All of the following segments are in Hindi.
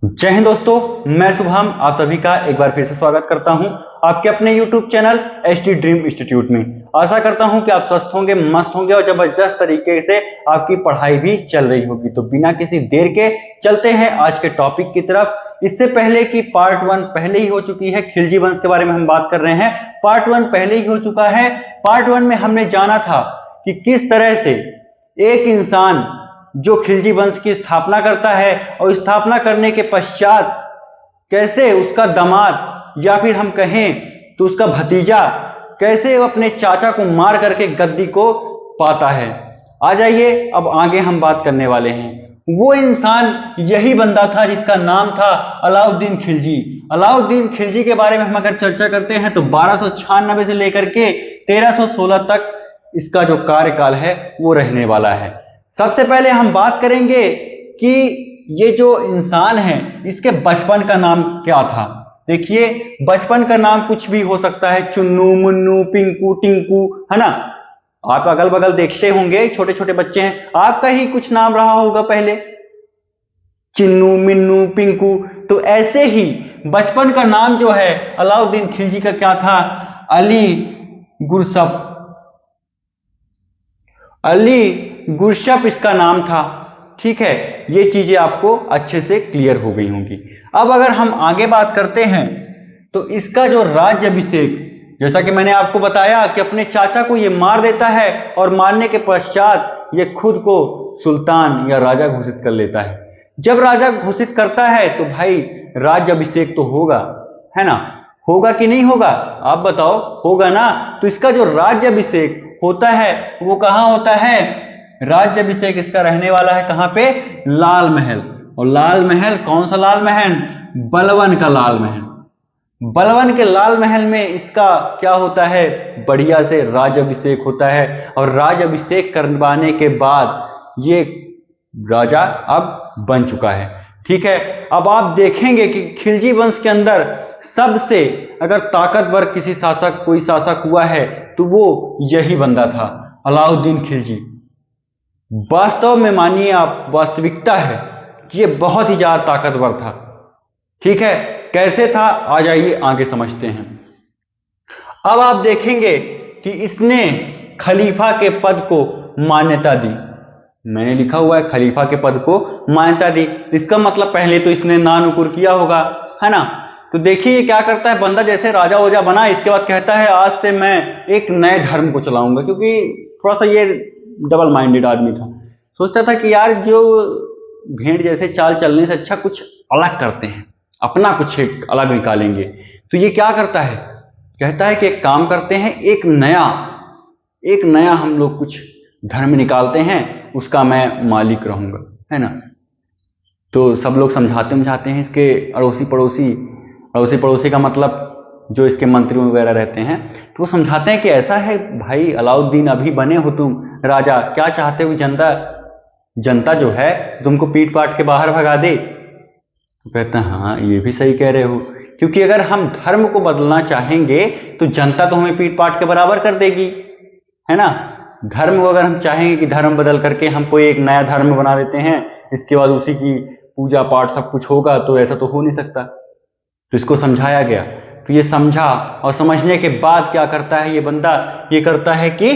जय हिंद दोस्तों, मैं शुभम आप सभी का एक बार फिर से स्वागत करता हूं आपके अपने YouTube channel HD dream institute में। आशा करता हूं कि आप स्वस्थ होंगे, मस्त होंगे और जबरदस्त तरीके से आपकी पढ़ाई भी चल रही होगी। तो बिना किसी देर के चलते हैं आज के टॉपिक की तरफ। इससे पहले कि पार्ट 1 पहले ही हो चुकी है, खिलजी वंश के बारे में हम बात कर रहे हैं। पार्ट 1 पहले ही हो चुका है। पार्ट 1 में हमने जाना था कि किस तरह से एक इंसान जो खिलजी वंश की स्थापना करता है और स्थापना करने के पश्चात कैसे उसका दामाद या फिर हम कहें तो उसका भतीजा कैसे वो अपने चाचा को मार करके गद्दी को पाता है। आ जाइए, अब आगे हम बात करने वाले हैं। वो इंसान यही बंदा था जिसका नाम था अलाउद्दीन खिलजी। अलाउद्दीन खिलजी के बारे में हम अगर चर्चा करते हैं तो 1296 से लेकर के 1316 तक इसका जो कार्यकाल है वो रहने वाला है। सबसे पहले हम बात करेंगे कि ये जो इंसान है इसके बचपन का नाम क्या था। देखिए, बचपन का नाम कुछ भी हो सकता है, चुन्नू, मुन्नू, पिंकू, टिंकू, है ना। आप अगल बगल देखते होंगे, छोटे छोटे बच्चे हैं, आपका ही कुछ नाम रहा होगा पहले, चिन्नू, मिन्नू, पिंकू। तो ऐसे ही बचपन का नाम जो है अलाउद्दीन खिलजी का क्या था, अली गुरशप इसका नाम था। ठीक है, ये चीजें आपको अच्छे से क्लियर हो गई होंगी। अब अगर हम आगे बात करते हैं तो इसका जो राज्याभिषेक, जैसा कि मैंने आपको बताया कि अपने चाचा को ये मार देता है और मारने के पश्चात ये खुद को सुल्तान या राजा घोषित कर लेता है। जब राजा घोषित करता है तो भाई राज्याभिषेक तो होगा, है ना। होगा कि नहीं होगा, आप बताओ, होगा ना। तो इसका जो राज्याभिषेक होता है वो कहां होता है, राज्याभिषेक इसका रहने वाला है कहां पे, लाल महल। और लाल महल कौन सा लाल महल, बलवन का लाल महल। बलवन के लाल महल में इसका क्या होता है, बढ़िया से राज्याभिषेक होता है। और राज्याभिषेक करवाने के बाद ये राजा अब बन चुका है। ठीक है, अब आप देखेंगे कि खिलजी वंश के अंदर सबसे अगर ताकतवर किसी शासक कोई शासक हुआ है तो वो यही बंदा था, अलाउद्दीन खिलजी। वास्तव में मानिए आप, वास्तविकता है कि ये बहुत ही ज्यादा ताकतवर था। ठीक है, कैसे था, आ जाइए आगे समझते हैं। अब आप देखेंगे कि इसने खलीफा के पद को मान्यता दी। मैंने लिखा हुआ है खलीफा के पद को मान्यता दी। इसका मतलब पहले तो इसने नानुकुर किया होगा, है ना। तो देखिए ये क्या करता है बंदा, जैसे राजा वोजा बना, इसके बाद कहता है आज से मैं एक नए धर्म को चलाऊंगा। क्योंकि थोड़ा सा ये डबल माइंडेड आदमी था, सोचता था कि यार जो भेड़ जैसे चाल चलने से अच्छा कुछ अलग करते हैं, अपना कुछ एक अलग निकालेंगे। तो ये क्या करता है, कहता है कि एक काम करते हैं, एक नया हम लोग कुछ धर्म निकालते हैं, उसका मैं मालिक रहूंगा, है ना। तो सब लोग समझाते हैं इसके अड़ोसी पड़ोसी का मतलब जो इसके मंत्री वगैरह रहते हैं, तो वो समझाते हैं कि ऐसा है भाई अलाउद्दीन, अभी बने हो तुम राजा, क्या चाहते हो, जनता जो है तुमको पीट पाट के बाहर भगा दे। तो कहते हैं हाँ ये भी सही कह रहे हो, क्योंकि अगर हम धर्म को बदलना चाहेंगे तो जनता तो हमें पीट पाट के बराबर कर देगी, है ना। धर्म को अगर हम चाहेंगे कि धर्म बदल करके हम कोई एक नया धर्म बना देते हैं, इसके बाद उसी की पूजा पाठ सब कुछ होगा, तो ऐसा तो हो नहीं सकता। तो इसको समझाया गया, तो ये समझा और समझने के बाद क्या करता है ये बंदा, ये करता है कि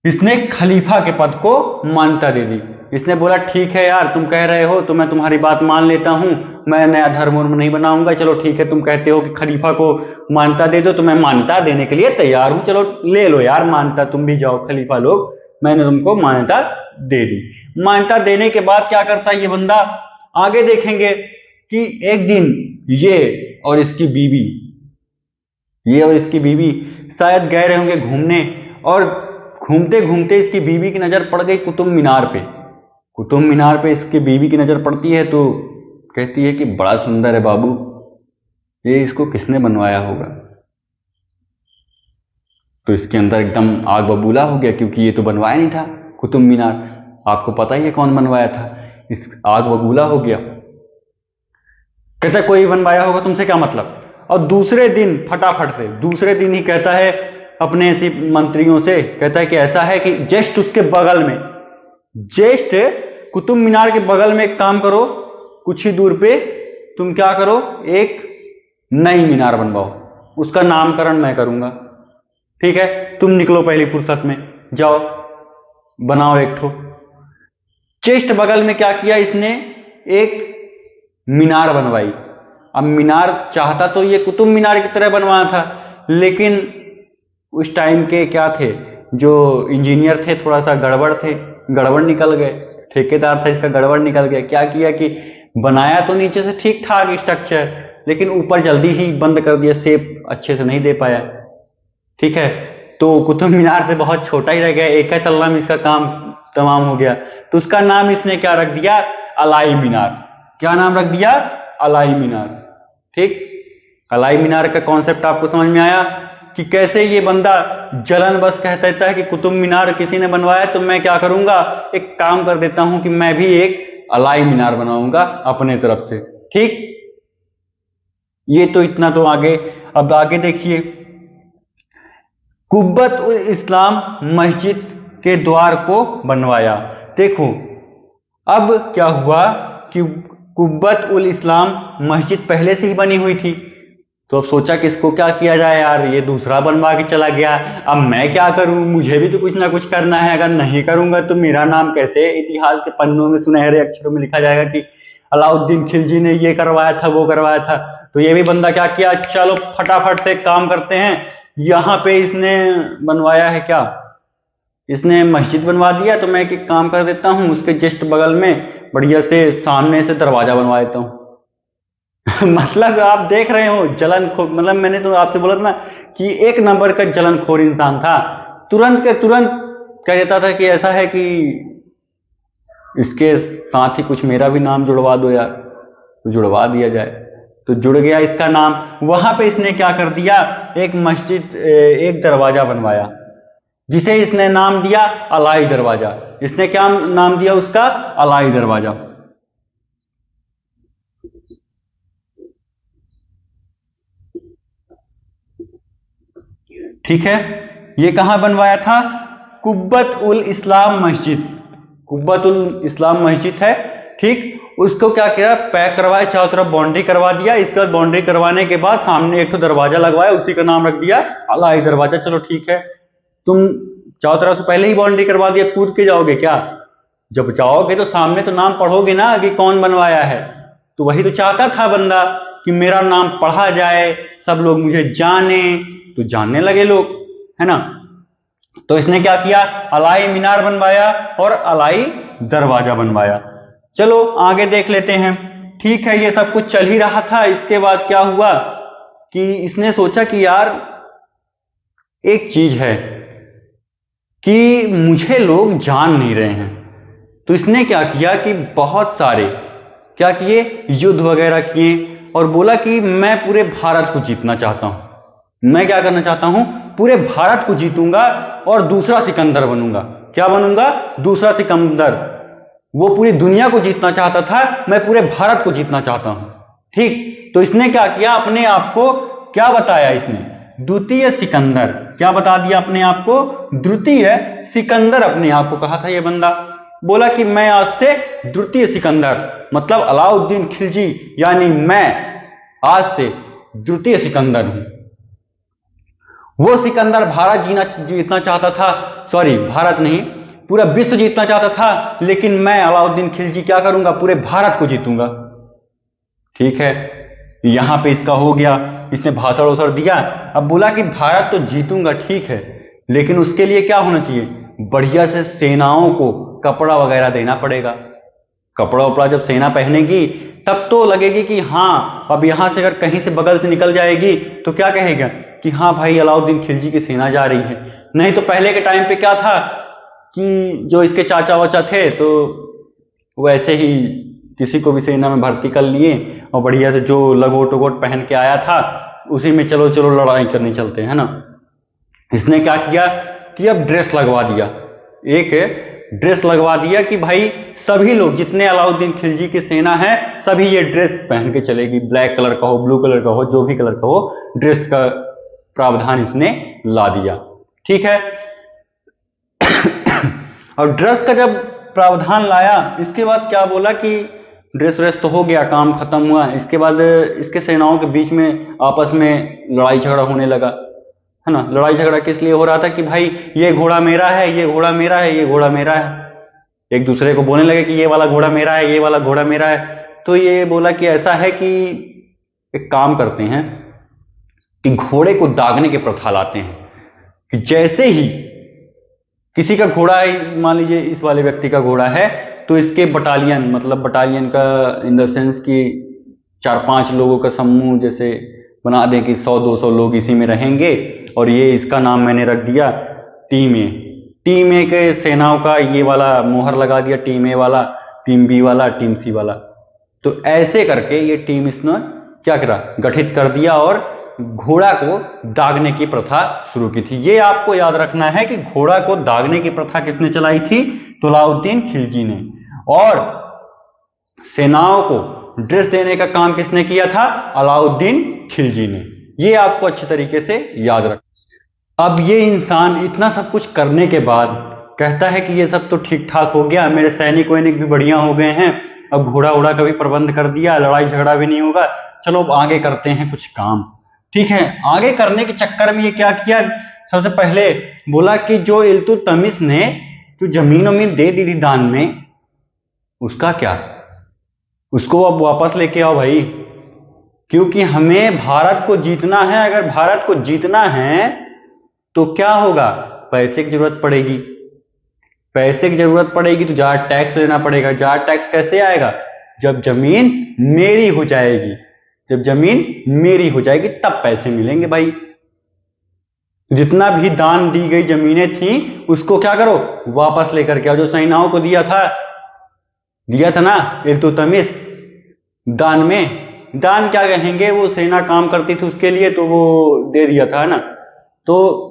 इसने खलीफा के पद को मान्यता दे दी। इसने बोला ठीक है यार, तुम कह रहे हो तो मैं तुम्हारी बात मान लेता हूं, मैं नया धर्म नहीं बनाऊंगा। चलो ठीक है, तुम कहते हो कि खलीफा को मान्यता दे दो, तो मैं मान्यता देने के लिए तैयार हूं। चलो ले लो यार मान्यता, तुम भी जाओ खलीफा लोग, मैंने तुमको मान्यता दे दी। मान्यता देने के बाद क्या करता है ये बंदा, आगे देखेंगे कि एक दिन ये और इसकी बीवी शायद गए रहे होंगे घूमने, और घूमते घूमते इसकी बीवी की नजर पड़ गई कुतुब मीनार पे इसकी बीवी की नजर पड़ती है। तो कहती है कि बड़ा सुंदर है बाबू, ये इसको किसने बनवाया होगा। तो इसके अंदर एकदम आग बबूला हो गया, क्योंकि ये तो बनवाया नहीं था कुतुब मीनार, आपको पता ही है कौन बनवाया था। इस आग बबूला हो गया, कहता कोई बनवाया होगा, तुमसे क्या मतलब। और दूसरे दिन फटाफट से दूसरे दिन ही कहता है अपने ऐसे मंत्रियों से, कहता है कि ऐसा है कि जस्ट उसके बगल में, जस्ट कुतुब मीनार के बगल में एक काम करो, कुछ ही दूर पे तुम क्या करो, एक नई मीनार बनवाओ, उसका नामकरण मैं करूंगा। ठीक है, तुम निकलो पहली फुर्सत में, जाओ बनाओ एक ठो। चेस्ट बगल में क्या किया इसने, एक मीनार बनवाई। अब मीनार चाहता तो ये कुतुब मीनार की तरह बनवाना था, लेकिन उस टाइम के क्या थे, जो इंजीनियर थे थोड़ा सा गड़बड़ थे, गड़बड़ निकल गए, ठेकेदार था इसका गड़बड़ निकल गया। क्या किया कि बनाया तो नीचे से ठीक ठाक स्ट्रक्चर, लेकिन ऊपर जल्दी ही बंद कर दिया, शेप अच्छे से नहीं दे पाया। ठीक है, तो कुतुब मीनार से बहुत छोटा ही रह गया, एक ही तल्ला में इसका काम तमाम हो गया। तो उसका नाम इसने क्या रख दिया, अलाई मीनार। क्या नाम रख दिया, अलाई मीनार। ठीक, अलाई मीनार का कॉन्सेप्ट आपको समझ में आया कि कैसे ये बंदा जलन बस कहता देता है कि कुतुब मीनार किसी ने बनवाया तो मैं क्या करूंगा, एक काम कर देता हूं कि मैं भी एक अलाई मीनार बनाऊंगा अपने तरफ से। ठीक, ये तो इतना तो आगे। अब आगे देखिए, कुब्बत उल इस्लाम मस्जिद के द्वार को बनवाया। देखो अब क्या हुआ कि कुब्बत उल इस्लाम मस्जिद पहले से ही बनी हुई थी, तो अब सोचा कि इसको क्या किया जाए यार, ये दूसरा बनवा के चला गया, अब मैं क्या करूं, मुझे भी तो कुछ ना कुछ करना है। अगर नहीं करूंगा तो मेरा नाम कैसे इतिहास के पन्नों में सुनहरे अक्षरों में लिखा जाएगा कि अलाउद्दीन खिलजी ने ये करवाया था वो करवाया था। तो ये भी बंदा क्या किया, चलो फटाफट से काम करते हैं। यहाँ पे इसने बनवाया है क्या, इसने मस्जिद बनवा दिया, तो मैं एक काम कर देता हूँ, उसके जस्ट बगल में बढ़िया से सामने से दरवाजा बनवा देता हूँ। मतलब आप देख रहे हो जलनखोर, मतलब मैंने तो आपसे बोला था ना कि एक नंबर का जलनखोर इंसान था। तुरंत के तुरंत कह देता था कि ऐसा है कि इसके साथ ही कुछ मेरा भी नाम जुड़वा दो यार, तो जुड़वा दिया जाए। तो जुड़ गया इसका नाम। वहां पे इसने क्या कर दिया, एक मस्जिद, एक दरवाजा बनवाया जिसे इसने नाम दिया अलाई दरवाजा। इसने क्या नाम दिया उसका, अलाई दरवाजा। ठीक है, ये कहां बनवाया था, कुब्बत उल इस्लाम मस्जिद। कुब्बत उल इस्लाम मस्जिद है। ठीक, उसको क्या किया, पैक करवाया, चारों तरफ बाउंड्री करवा दिया। इसके बाद बाउंड्री करवाने के बाद सामने एक तो दरवाजा लगवाया, उसी का नाम रख दिया अलाई दरवाजा। चलो ठीक है, तुम चारों तरफ से पहले ही बाउंड्री करवा दिया, कूद के जाओगे क्या, जब जाओगे तो सामने तो नाम पढ़ोगे ना कि कौन बनवाया है। तो वही तो चाहता था बंदा कि मेरा नाम पढ़ा जाए, सब लोग मुझे जाने, तो जानने लगे लोग, है ना। तो इसने क्या किया, अलाई मीनार बनवाया और अलाई दरवाजा बनवाया। चलो आगे देख लेते हैं। ठीक है, ये सब कुछ चल ही रहा था। इसके बाद क्या हुआ कि इसने सोचा कि यार एक चीज है कि मुझे लोग जान नहीं रहे हैं। तो इसने क्या किया कि बहुत सारे क्या किए, युद्ध वगैरह किए और बोला कि मैं पूरे भारत को जीतना चाहता हूं। मैं क्या करना चाहता हूं, पूरे भारत को जीतूंगा और दूसरा सिकंदर बनूंगा। क्या बनूंगा, दूसरा सिकंदर। वो पूरी दुनिया को जीतना चाहता था, मैं पूरे भारत को जीतना चाहता हूं। ठीक, तो इसने क्या किया, अपने आप को क्या बताया इसने, द्वितीय सिकंदर। क्या बता दिया अपने आप को, द्वितीय सिकंदर अपने आप को कहा था ये बंदा। बोला कि मैं आज से द्वितीय सिकंदर, मतलब अलाउद्दीन खिलजी, यानी मैं आज से द्वितीय सिकंदर हूं। वो सिकंदर भारत जीतना चाहता था, सॉरी भारत नहीं, पूरा विश्व जीतना चाहता था, लेकिन मैं अलाउद्दीन खिलजी क्या करूंगा, पूरे भारत को जीतूंगा। ठीक है, यहां पे इसका हो गया, इसने भाषण वोषण दिया। अब बोला कि भारत तो जीतूंगा, ठीक है, लेकिन उसके लिए क्या होना चाहिए, बढ़िया से सेनाओं को कपड़ा वगैरह देना पड़ेगा। कपड़ा वपड़ा जब सेना पहनेगी तब तो लगेगी कि हाँ, अब यहां से अगर कहीं से बगल से निकल जाएगी तो क्या कहेगा कि हाँ भाई अलाउद्दीन खिलजी की सेना जा रही है। नहीं तो पहले के टाइम पे क्या था कि जो इसके चाचा वाचा थे तो वैसे ही किसी को भी सेना में भर्ती कर लिए और बढ़िया से जो लगोट वगोट पहन के आया था उसी में चलो चलो लड़ाई करने चलते हैं ना। इसने क्या किया कि अब ड्रेस लगवा दिया, एक ड्रेस लगवा दिया कि भाई सभी लोग जितने अलाउद्दीन खिलजी की सेना है सभी ये ड्रेस पहन के चलेगी। ब्लैक कलर का हो, ब्लू कलर का हो, जो भी कलर का हो, ड्रेस का प्रावधान इसने ला दिया। ठीक है, और ड्रेस का जब प्रावधान लाया इसके बाद क्या बोला कि ड्रेस व्रेस तो हो गया, काम खत्म हुआ। इसके बाद इसके सेनाओं के बीच में आपस में लड़ाई झगड़ा होने लगा, है ना। लड़ाई झगड़ा किस लिए हो रहा था कि भाई ये घोड़ा मेरा है, ये घोड़ा मेरा है, ये घोड़ा मेरा है। एक दूसरे को बोलने लगे कि ये वाला घोड़ा मेरा है, ये वाला घोड़ा मेरा है। तो ये बोला कि ऐसा है कि एक काम करते हैं कि घोड़े को दागने की प्रथा लाते हैं, कि जैसे ही किसी का घोड़ा है, मान लीजिए इस वाले व्यक्ति का घोड़ा है, तो इसके बटालियन, मतलब बटालियन का इन द सेंस कि 4-5 लोगों का समूह जैसे बना दें कि 100-200 लोग इसी में रहेंगे, और ये इसका नाम मैंने रख दिया टीम ए। टीम ए के सेनाओं का ये वाला मोहर लगा दिया, टीम ए वाला, टीम बी वाला, टीम सी वाला। तो ऐसे करके ये टीम इसने क्या करा, गठित कर दिया और घोड़ा को दागने की प्रथा शुरू की थी। ये आपको याद रखना है कि घोड़ा को दागने की प्रथा किसने चलाई थी? तो अलाउद्दीन खिलजी ने। और सेनाओं को ड्रेस देने का काम किसने किया था? अलाउद्दीन खिलजी ने। ये आपको अच्छे तरीके से याद रख। अब ये इंसान इतना सब कुछ करने के बाद कहता है कि ये सब तो ठीक ठाक हो गया, मेरे सैनिक वैनिक भी बढ़िया हो गए हैं, अब घोड़ा उड़ा का भी प्रबंध कर दिया, लड़ाई झगड़ा भी नहीं होगा, चलो अब आगे करते हैं कुछ काम। ठीक है, आगे करने के चक्कर में ये क्या किया? सबसे पहले बोला कि जो इल्तुतमिश ने जो जमीन वमीन दे दी थी दान में, उसका क्या, उसको अब वापस लेके आओ भाई, क्योंकि हमें भारत को जीतना है। अगर भारत को जीतना है तो क्या होगा? पैसे की जरूरत पड़ेगी। पैसे की जरूरत पड़ेगी तो ज्यादा टैक्स लेना पड़ेगा। ज्यादा टैक्स कैसे आएगा? जब जमीन मेरी हो जाएगी। जब जमीन मेरी हो जाएगी तब पैसे मिलेंगे भाई। जितना भी दान दी गई जमीनें थी उसको क्या करो, वापस लेकर के आओ। जो सेनाओं को दिया था ना इल्तुतमिश दान में, दान क्या कहेंगे, वो सेना काम करती थी उसके लिए, तो वो दे दिया था ना, तो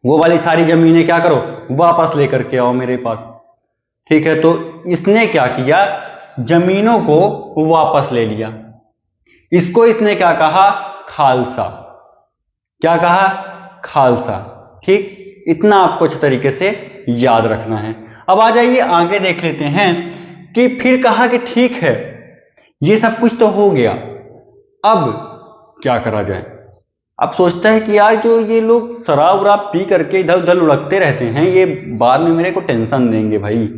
वो वाली सारी जमीनें क्या करो, वापस लेकर के आओ मेरे पास। ठीक है, तो इसने क्या किया, जमीनों को वापस ले लिया। इसको इसने क्या कहा? खालसा। क्या कहा? खालसा। ठीक, इतना आपको अच्छे तरीके से याद रखना है। अब आ जाइए आगे देख लेते हैं कि फिर कहा कि ठीक है ये सब कुछ तो हो गया, अब क्या करा जाए। अब सोचता है कि यार जो ये लोग शराब वराब पी करके इधर उधर लुढ़कते रहते हैं, ये बाद में मेरे को टेंशन देंगे भाई,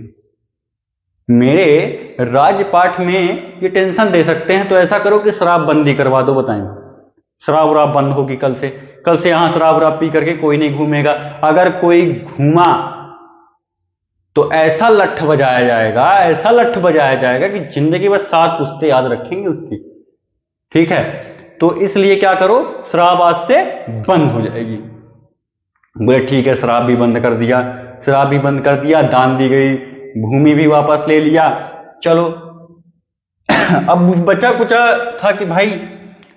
मेरे राजपाट में ये टेंशन दे सकते हैं। तो ऐसा करो कि शराबबंदी करवा दो। बताएं, शराब वराब बंद होगी कल से यहां शराब वराब पी करके कोई नहीं घूमेगा। अगर कोई घूमा तो ऐसा लठ बजाया जाएगा, ऐसा लठ बजाया जाएगा कि जिंदगी भर 7 पुश्ते याद रखेंगे उसकी। ठीक है, तो इसलिए क्या करो, शराब आज से बंद हो जाएगी। बोले ठीक है, शराब भी बंद कर दिया, शराब भी बंद कर दिया, दान दी गई भूमि भी वापस ले लिया। चलो अब बचा कुचा था कि भाई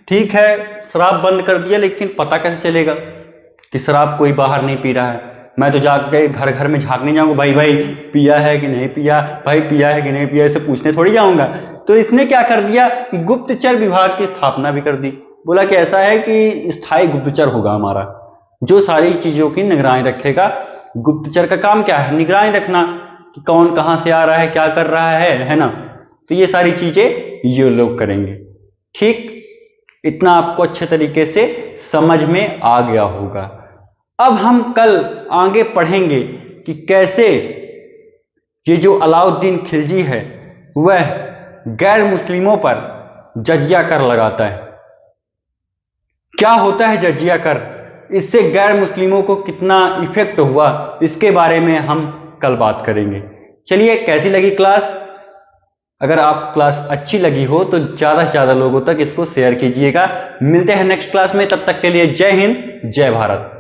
ठीक है शराब बंद कर दिया, लेकिन पता कैसे चलेगा कि शराब कोई बाहर नहीं पी रहा है। मैं तो जाके घर घर में झांकने जाऊंगा, भाई पिया है कि नहीं पिया, भाई पिया है कि नहीं पिया, इसे पूछने थोड़ी जाऊंगा। तो इसने क्या कर दिया, गुप्तचर विभाग की स्थापना भी कर दी। बोला कि ऐसा है कि स्थायी गुप्तचर होगा हमारा, जो सारी चीजों की निगरानी रखेगा। गुप्तचर का काम क्या है? निगरानी रखना कि कौन कहां से आ रहा है, क्या कर रहा है ना। तो ये सारी चीजें ये लोग करेंगे। ठीक, इतना आपको अच्छे तरीके से समझ में आ गया होगा। अब हम कल आगे पढ़ेंगे कि कैसे ये जो अलाउद्दीन खिलजी है वह गैर मुस्लिमों पर जजिया कर लगाता है। क्या होता है जजिया कर, इससे गैर मुस्लिमों को कितना इफेक्ट हुआ, इसके बारे में हम कल बात करेंगे। चलिए, कैसी लगी क्लास? अगर आपको क्लास अच्छी लगी हो तो ज्यादा से ज्यादा लोगों तक इसको शेयर कीजिएगा। मिलते हैं नेक्स्ट क्लास में, तब तक के लिए जय हिंद, जय भारत।